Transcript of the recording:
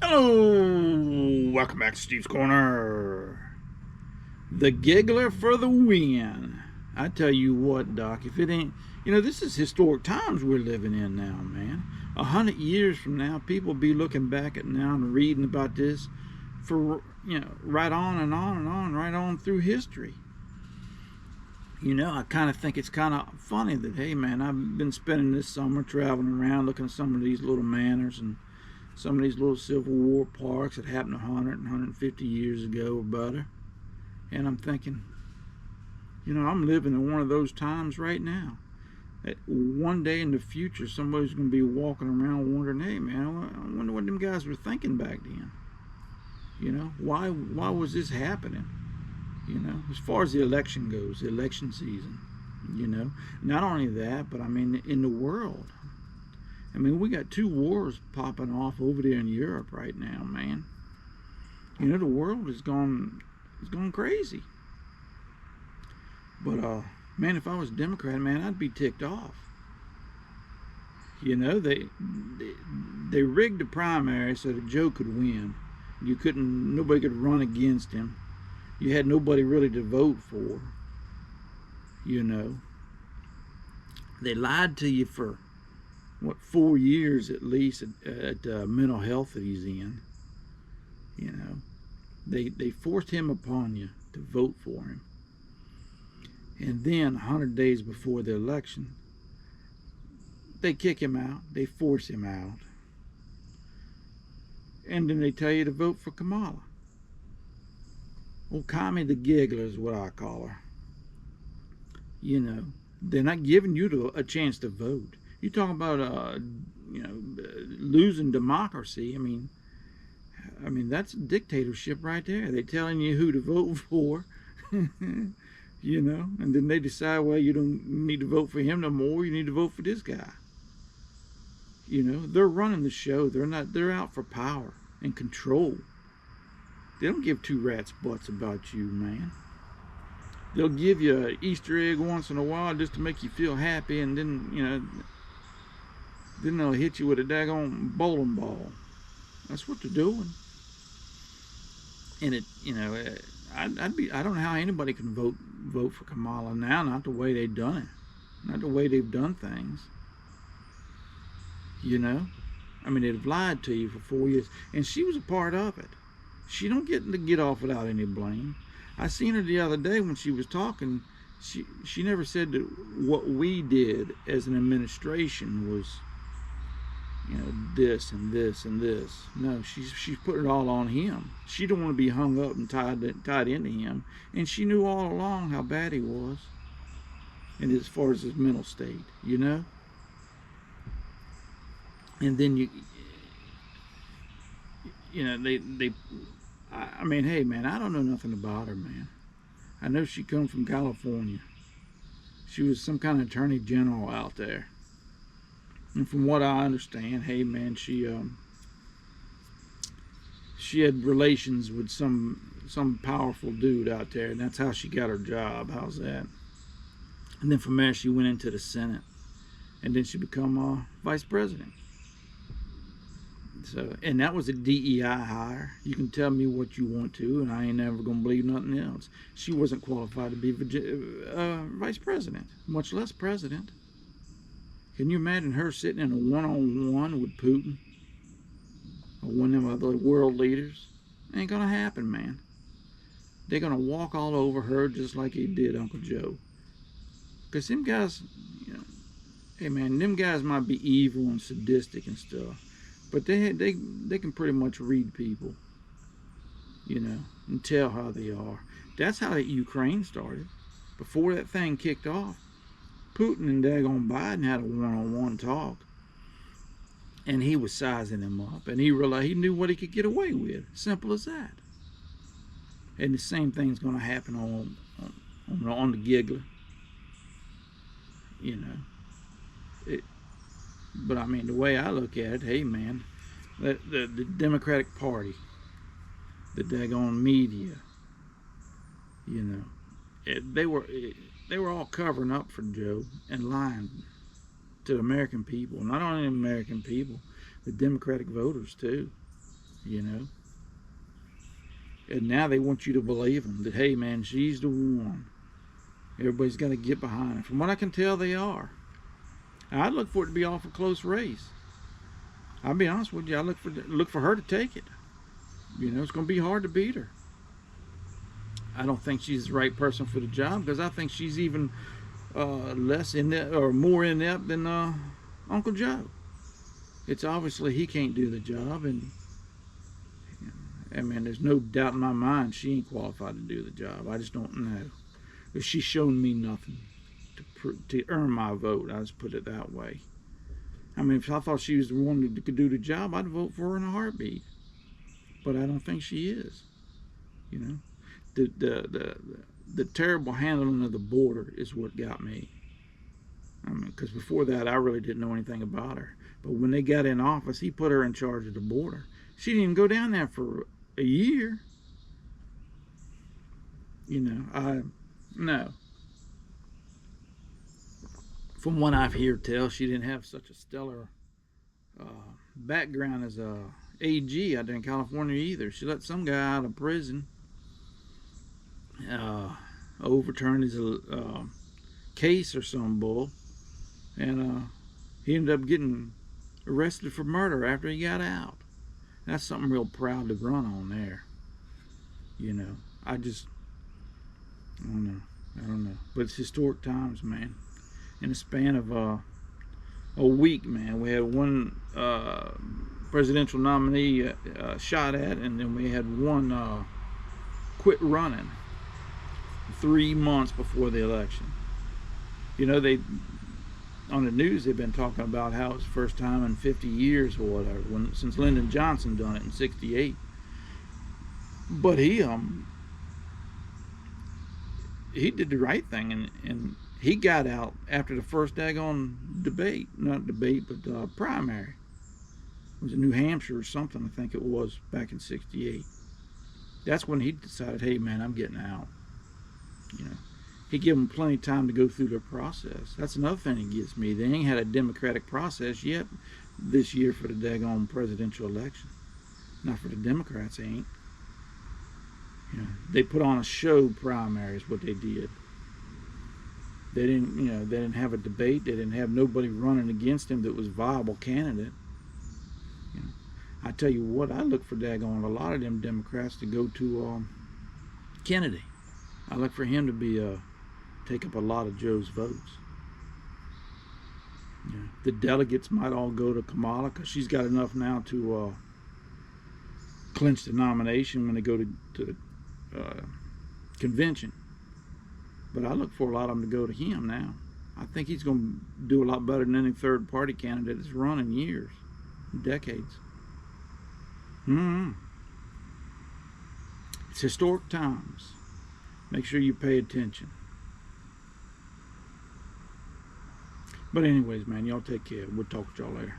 Hello, welcome back to Steve's Corner. The Giggler for the win. I tell you what, Doc, if it ain't, this is historic times we're living in now, man. 100 years from now, people be looking back at now and reading about this for, right on and on and on, right on through history. I kind of think it's kind of funny that, hey, man, I've been spending this summer traveling around looking at some of these little manors and some of these little Civil War parks that happened 100 and 150 years ago or better. And I'm thinking, I'm living in one of those times right now. That one day in the future, somebody's going to be walking around wondering, hey, man, I wonder what them guys were thinking back then. Why was this happening? As far as the election goes, the election season, Not only that, but I mean, in the world. We got two wars popping off over there in Europe right now, man. The world is going crazy. But man, if I was a Democrat, man, I'd be ticked off. They rigged the primary so that Joe could win. Nobody could run against him. You had nobody really to vote for. They lied to you for 4 years at least at mental health that he's in. They forced him upon you to vote for him. And then 100 days before the election, they kick him out, they force him out. And then they tell you to vote for Kamala. Well, Kami the Giggler is what I call her. They're not giving you a chance to vote. You talk about losing democracy. I mean that's dictatorship right there. They're telling you who to vote for, and then they decide, well, you don't need to vote for him no more. You need to vote for this guy. They're running the show. They're out for power and control. They don't give two rats butts about you, man. They'll give you an Easter egg once in a while just to make you feel happy, and then then they'll hit you with a daggone bowling ball. That's what they're doing. And I don't know how anybody can vote for Kamala now. Not the way they've done it. Not the way they've done things. They've lied to you for 4 years, and she was a part of it. She don't get off without any blame. I seen her the other day when she was talking. She never said that what we did as an administration was, this and this and this. No, she's putting it all on him. She don't want to be hung up and tied into him. And she knew all along how bad he was. And as far as his mental state, And then hey, man, I don't know nothing about her, man. I know she come from California. She was some kind of attorney general out there. And from what I understand, hey, man, she had relations with some powerful dude out there, and that's how she got her job. How's that? And then from there, she went into the Senate, and then she become vice president. So, and that was a DEI hire. You can tell me what you want to, and I ain't never gonna believe nothing else. She wasn't qualified to be vice president, much less president. Can you imagine her sitting in a one-on-one with Putin or one of them other world leaders? Ain't gonna happen, man. They're gonna walk all over her just like he did Uncle Joe. Cause them guys, hey man, them guys might be evil and sadistic and stuff, but they can pretty much read people, and tell how they are. That's how Ukraine started. Before that thing kicked off, Putin and daggone Biden had a one-on-one talk, and he was sizing him up, and he realized he knew what he could get away with. Simple as that. And the same thing's going to happen on the Giggler. But I mean, the way I look at it, hey man, the Democratic Party, the daggone media, they were all covering up for Joe and lying to the American people. Not only the American people, the Democratic voters too. you know. And now they want you to believe them that, hey, man, she's the one. Everybody's got to get behind her. From what I can tell, they are. I'd look for it to be off a close race. I'll be honest with you. I look for her to take it. You know, it's going to be hard to beat her. I don't think she's the right person for the job because I think she's even less inept or more inept than Uncle Joe. It's obviously he can't do the job, and I mean, there's no doubt in my mind she ain't qualified to do the job. I just don't know. But she's shown me nothing to earn my vote. I just put it that way. I mean, if I thought she was the one that could do the job, I'd vote for her in a heartbeat. But I don't think she is. You know, the terrible handling of the border is what got me. I mean, because before that, I really didn't know anything about her. But when they got in office, he put her in charge of the border. She didn't even go down there for a year. You know, no. From what I've heard tell, she didn't have such a stellar background as a AG out there in California either. She let some guy out of prison overturn his case or some bull, and he ended up getting arrested for murder after he got out. That's something real proud to run on there. You know, I don't know. But it's historic times, man. In a span of a week, man, we had one presidential nominee shot at, and then we had one quit running 3 months before the election. You know, on the news they've been talking about how it's the first time in 50 years or whatever, since Lyndon Johnson done it in '68. But he did the right thing, and he got out after the first daggone debate, not debate, but primary. It was in New Hampshire or something, I think it was, back in '68. That's when he decided, hey man, I'm getting out. You know, he gave them plenty of time to go through their process. That's another thing that gets me. They ain't had a democratic process yet this year for the daggone presidential election. Not for the Democrats, they ain't. You know, they put on a show primary is what they did. They didn't have a debate. They didn't have nobody running against him that was a viable candidate. You know, I tell you what, I look for daggone a lot of them Democrats to go to Kennedy. I look for him to be take up a lot of Joe's votes. Yeah. The delegates might all go to Kamala because she's got enough now to clinch the nomination when they go to the convention. But I look for a lot of them to go to him now. I think he's going to do a lot better than any third party candidate that's run in years, decades. It's historic times. Make sure you pay attention. But anyways, man, y'all take care. We'll talk to y'all later.